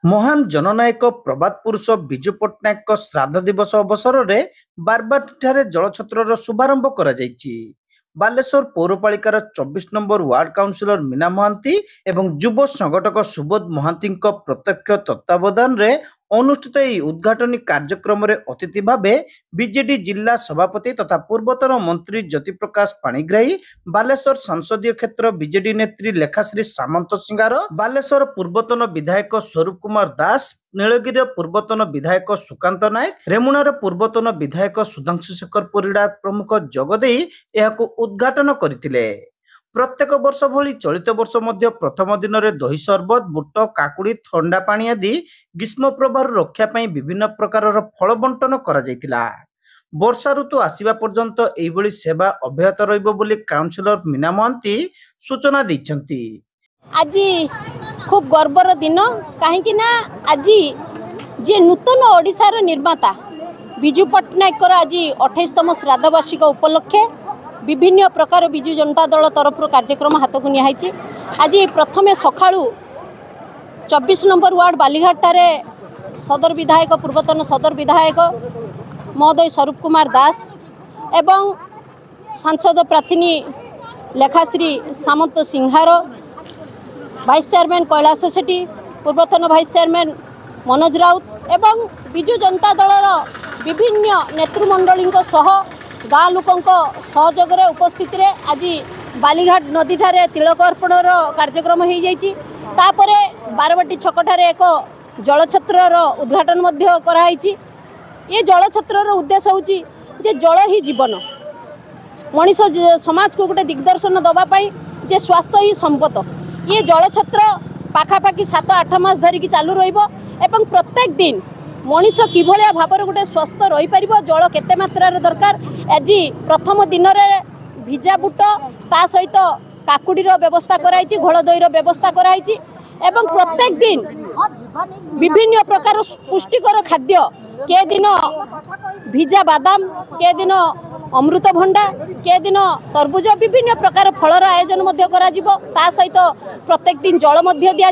महान जननायक प्रबाद पुरुष विजु पट्टनायक श्राद्ध दिवस अवसर में बारबाटी जलछत्र शुभारंभ कर बालेश्वर पौरपालिकार 24 number ward councillor Meena Mohanty एवं युव संगठक सुबोध महांती प्रत्यक्ष तत्वावधान में अनुष्ठित उद्घाटनी कार्यक्रम में अतिथि भावे बीजेडी जिला सभापति तथा पूर्वतन मंत्री ज्योति प्रकाश पाणिग्राही, बालेश्वर संसदीय क्षेत्र बीजेडी नेत्री लेखाश्री सामंत सिंगार, बालेश्वर पूर्वतन विधायक स्वरूप कुमार दास, नीलगिरी पूर्वतन विधायक सुकांत नायक, रेमुणार पूर्वतन विधायक सुधांशु शेखर परिड़ा प्रमुख जोगदे उद्घाटन करथिले। प्रत्येक वर्ष भली चलित वर्ष मध्य प्रथम दिन में दही सरबत, बुट, काकुड़ी, ठंडा पानी आदि ग्रीष्म प्रभाव रक्षा पाई विभिन्न प्रकार फल बंटन करा जायतिला। वर्षा ऋतु आसीबा पर्यंत एइबोली सेवा अब्याहत रहिबो बोली काउंसिलर मीना महांती सूचना दैछंती। आज खूब गर्वर दिन कहीं ना आज जे नूतन ओडिशार निर्माता विजु पट्टनायक आज 28तम श्राद्धवार्षिक उपलक्षे विभिन्न प्रकार विजु जनता दल तरफ कार्यक्रम हाथ को निहाई। आज प्रथमे सकाळु 24 नंबर वार्ड बालीघाटारे सदर विधायक पूर्वतन सदर विधायक महोदय स्वरूप कुमार दास एवं सांसद प्रार्थिनी लेखाश्री सामंत सिंहार, वाइस चेयरमैन कैलाश सेठी, पूर्वतन वाइस चेयरमैन मनोज राउत एवं विजु जनता दलर विभिन्न नेतृमंडली गाँ लोकों सहयोग उपस्थित रे आज बालीघाट नदी ठारे तिलक अर्पण कार्यक्रम हो जाइए। बारबाटी छकठारे एक जलछत्र उद्घाटन कराई। ये जलछत्र उद्देश्य हूँ जे जल ही जीवन, मनीष समाज को गोटे दिग्दर्शन दवापाई जे स्वास्थ्य ही संपद। ये जलछत्र पाखापाखि 7-8 मास धरिकी चालू रहिबो एवं प्रत्येक दिन मनीष किभलिया भावर गोटे स्वस्थ रही पारिबो, जल केते मात्रा दरकार। आज प्रथम दिन रे भिजा बुट ता सहित काकुड़ी व्यवस्था कराई, घोल दही व्यवस्था कराई एवं प्रत्येक दिन विभिन्न प्रकार पुष्टिकर खाद्य, के दिन भिजा बादाम, के दिन अमृतभंडा, के दिन तरबुज, विभिन्न प्रकार फलर आयोजन ता सहित प्रत्येक दिन जल दिया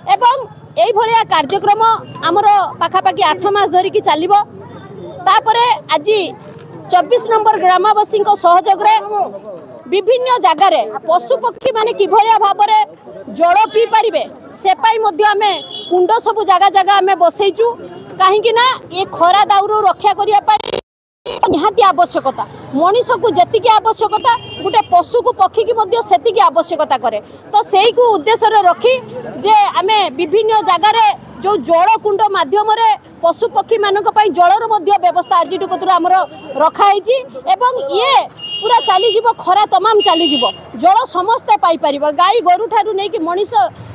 एवं यही भाया कार्यक्रम आमर पाखापाखि 8 मास धरिकी चलिबो। तापरे आज 24 नंबर ग्रामवासी सहयोग विभिन्न जगार पशु पक्षी माने किभलिया भाबरे जल पी पारिबे से पाई मध्य आमे कुंड सब जगह जगह आमे बसैचु। कहीं ना ये खरा दाउरू रक्षा करिया पाई निहाती आवश्यकता, मनीष को जेतिकी आवश्यकता गोटे पशु को पक्षी की मध्य सेतिकी आवश्यकता करे। तो सेई को उद्देश्य रखी जे आमे विभिन्न जगार जो जल कुंड माध्यम पशु पक्षी मानक पई जलर मध्य व्यवस्था आज आमर रखाई एवं ये पूरा चलीज खरा तमाम चलीज जल समस्ते पाई परिबो। गाई गोरु ठारू नहीं कि मनीष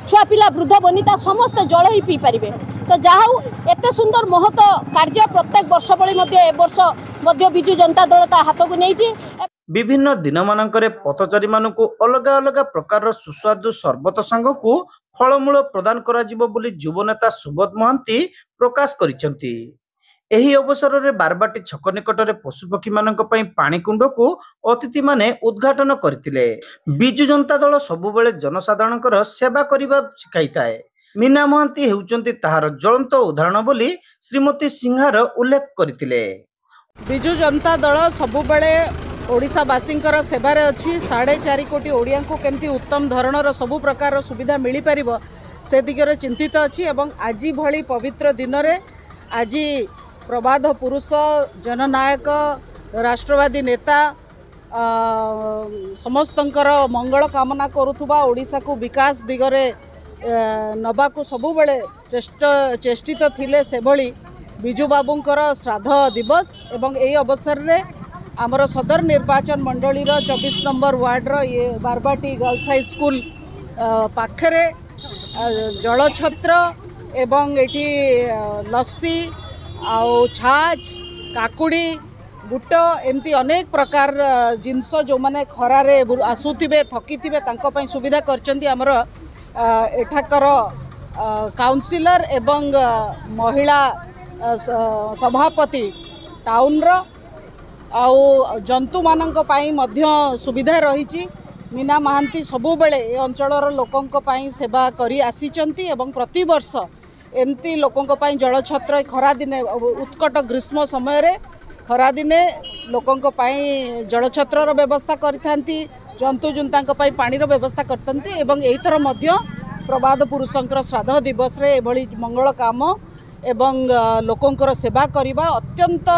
छुआ पिला वृद्ध बनिता समस्ते जल ही पी पारिबे। तो जाऊ एते सुंदर महत कार्य प्रत्येक वर्ष भली मध्य ए वर्ष मध्य विजु जनता दल ता हाथ को नहीं। विभिन्न दिन मानकरे पथचारी मानकु अलग अलग प्रकार सुस्वादु सर्बत संग को फलमूल प्रदान करा जिवो बोली युव नेता सुबोध महांती प्रकाश करिसेंती। एही अवसर में बारबाटी छक निकट में पशुपक्षी मानक पई पानी कुंड को अतिथि माने उद्घाटन करथिले। विजु जनता दल सबुबेले जनसाधारणकर सेवा करिबा सिखाइताए। मीना महांती हेउचंती ताहार ज्वलंत उदाहरण बोली श्रीमती सिंहार उल्लेख करथिले। विजु जनता दल सबुबेले ओडिशावासींकर सेवार अच्छी 4.5 कोटी ओडिया को केमती उत्तम धरणर सबु प्रकार सुविधा मिली पारिबो से दिगरे चिंतित अच्छी। एवं आज भली पवित्र दिन रे आज प्रबाद पुरुष जननायक राष्ट्रवादी नेता समस्तंकर मंगल कामना करुथुबा ओडिशा को विकास दिगरे नबा को सबुबेले चेष्टित थिले से भली विजु बाबूंकर श्राद्ध दिवस एवं यही अवसर रे आमर सदर निर्वाचन मंडली 24 नंबर वार्ड ये बारबाटी गर्ल्स हाई स्कूल पाखरे जलछत्र एवं एटी लस्सी आउ छाछ काकुड़ी बुट एमती अनेक प्रकार जिनस जो माने खरारे आसुथिबे थकिथिबे तांको पई सुविधा करचंती आमर एठाकर काउंसिलर एवं महिला सभापति टाउन रो आउ जंतु मानक पई मध्य सुविधा रही। मीना महांती सबुबेले ए अंचलर लोकंक पई सेवा करी आसीचंती एवं प्रति वर्ष एमती लोकों पाई जलछत्र खरा दिने उत्कट ग्रीष्म समय खरा दिने लोकों पाई जलछत्र व्यवस्था करथांती जंतु जुंता पानीर व्यवस्था करथांती एवं एथर मध्य प्रबाद पुरुषंकर श्राद्ध दिवस रे एभली मंगल काम एवं लोकोंकर सेवा करने अत्यंत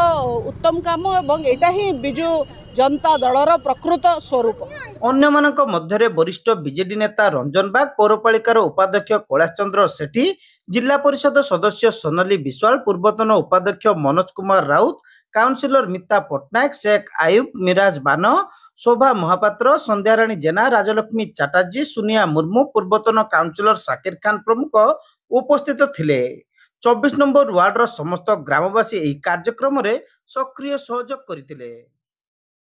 उत्तम काम एवं एटा ही बिजु जनता दलर प्रकृत स्वरूप। अन्यमानक मध्यरे वरिष्ठ बीजेडी नेता रंजन बाग, पौरपालिकार उपाध्यक्ष कैलाश चंद्र सेठी, जिला परिषद सदस्य सोनाली विश्वाल, पूर्वतन उपाध्यक्ष मनोज कुमार राउत, काउंसिलर मिता पट्टनायक, शेख आयुब, मिराज बान, शोभा महापात्र, संध्याराणी जेना, राजलक्ष्मी चटर्जी, सुनिया मुर्मू, पूर्वतन काउंसिलर शाकिर खान प्रमुख उपस्थित थिले। 24 नंबर वार्डर समस्त ग्रामवासी ଏହି କାର୍ଯ୍ୟକ୍ରମରେ सक्रिय सहयोग କରିଥିଲେ।